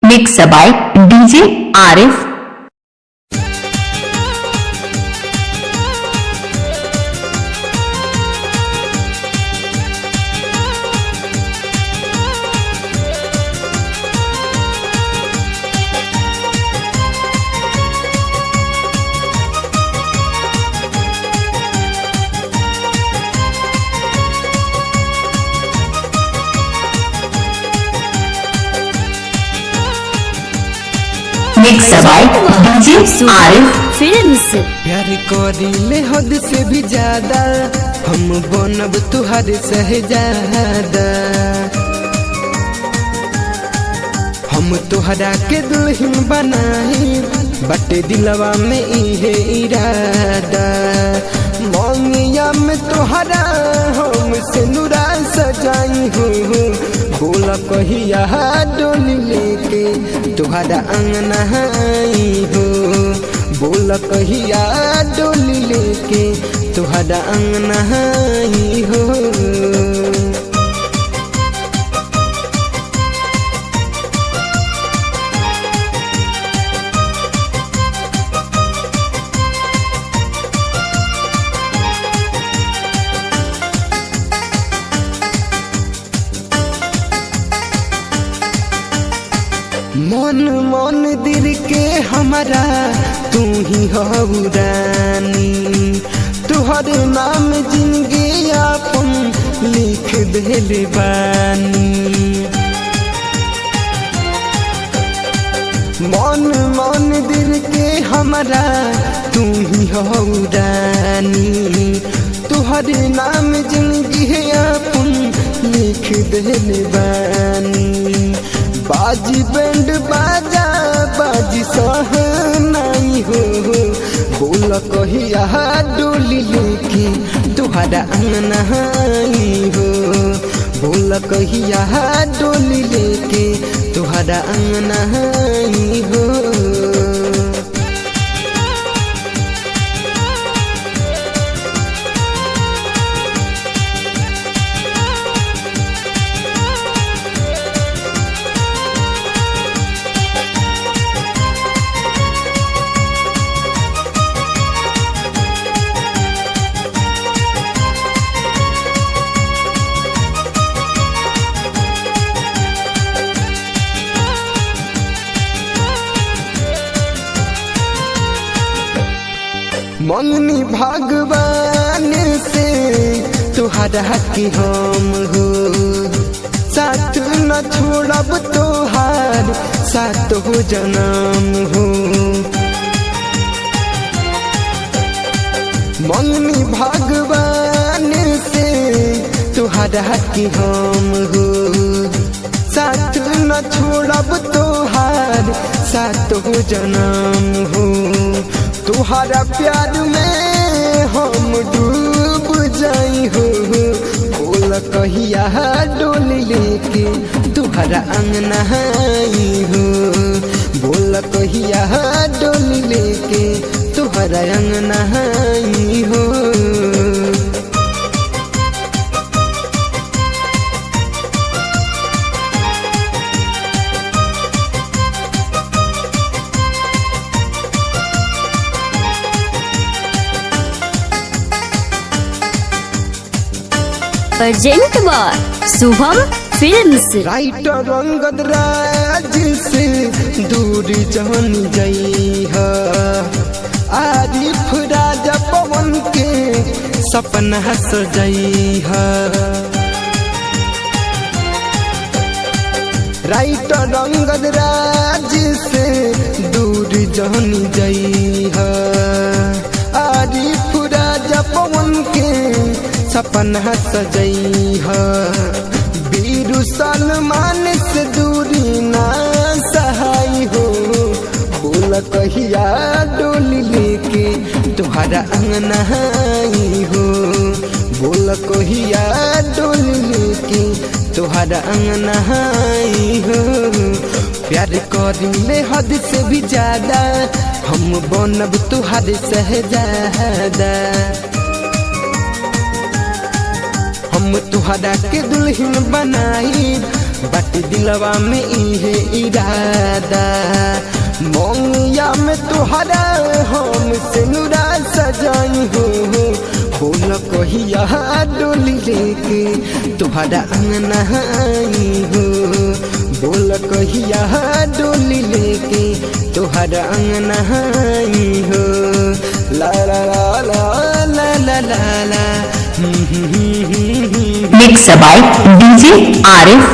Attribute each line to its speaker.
Speaker 1: Mixed by DJ Arif. Mixed by DJ Arif Films.
Speaker 2: प्यार करीले हद से भी ज्यादा, हम बनब तुहार शहजादा। हम तुहरा के दुल्हन बनाई, बटे दिलवा में इहे इरादा। मौनिया में तुहरा हम सिंदूरा सजाई हो, बोला कहिया डोली लेके तुहरा अंगना आई हो। बोला कहिया डोली लेके तुहरा अंगना आई हो। मन मन दिल के हमारा तू ही हो रानी, तुहर नाम जिंदगी अपन लिख देले बानी। मन मन दिल के हमारा तू ही हो रानी, तुहर नाम जिंदगी अपन लिख देले बानी। बाजी बैंड बाजा बाजी सहनाई हो, बोला कहिया डोली लेके तुहरा अंगना आई हो। बोला कहिया डोली लेके तुहरा अंगना आई हो। मंगनी भगवान से तुहरा की हम हो, साथ न छोड़ब तोहार साथ हो जन्म हो। मंगनी भगवान से तुहरा की हम हो, साथ न छोड़ब तोहार साथ हो जन्म हो। तुहरा प्यार में हम डूब जाई हो, बोला कहिया डोली लेके तुहरा अंगना आई हो। बोला कहिया डोली लेके तुहरा अंगना आई हो।
Speaker 1: Present by Shubham Films.
Speaker 2: Writer Angad Raj से दूर जान जाई है, आरिफ राजा पवन के सपना सजाई है। राइटर अंगद राज से दूर जान जाई है, आरिफ राजा पवन के सपना सजाई है। बीरू सलमान से दूरी ना सहाय हो, बोला कहिया डोली लेके तुहरा अंगना आई हो। बोला कहिया डोली लेके तुहरा अंगना आई हो। प्यार करीले हद से भी ज्यादा, हम बनब तुहार शहजादा। हम तुहरा के दुल्हन बनाई, बाटी दिलवा में इहे इरादा मोंगिया में तुहरा हम सिनुरा सजाई हो बोल कहिया डोली लेके तुहरा अंगना आई हो बोल कहिया डोली लेके तुहरा अंगना आई हो ला ला ला ला ला ला ला
Speaker 1: Mixed by DJ Arif